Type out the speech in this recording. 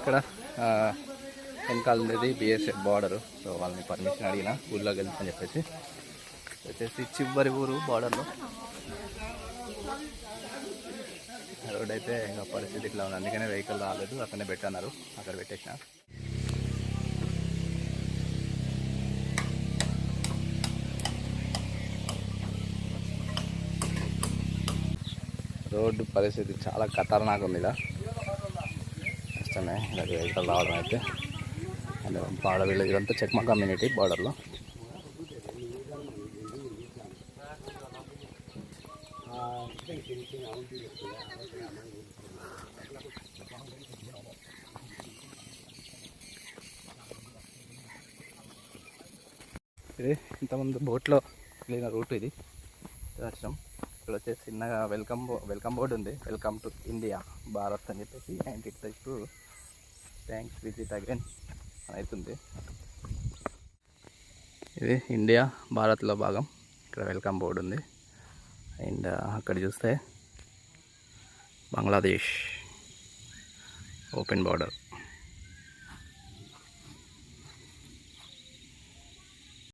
ఇక్కడ వెనకాల ఉండేది బిఎస్ఎఫ్ బార్డరు. సో వాళ్ళని పర్మిషన్ అడిగిన ఊళ్ళోకి వెళ్తామని చెప్పేసి వచ్చేసి చివరి ఊరు బార్డర్లో. రోడ్ అయితే ఇంకా పరిస్థితి ఇట్లా ఉంది, అందుకనే వెహికల్ రాలేదు, అక్కడనే పెట్టన్నారు, అక్కడ పెట్టేసిన. రోడ్డు పరిస్థితి చాలా ఖతర్నాక్ ఉంది. ఇలా కష్టమే ఇలా వెహికల్ రావడం అయితే. అండ్ బాడ విలేజ్ ఇదంతా చెక్మా కమ్యూనిటీ బార్డర్లో. ఇది ఇంతకుముందు బోట్లో వెళ్ళిన రూట్ ఇది దర్శనం. ఇక్కడ వచ్చేసి చిన్నగా వెల్కమ్ బోర్డు ఉంది, వెల్కమ్ టు ఇండియా భారత్ అని చెప్పేసి. And it to thanks visit again అవుతుంది. ఇది ఇండియా భారత్లో భాగం. ఇక్కడ వెల్కమ్ బోర్డు ఉంది. అండ్ అక్కడ చూస్తే బంగ్లాదేశ్ ఓపెన్ బార్డర్.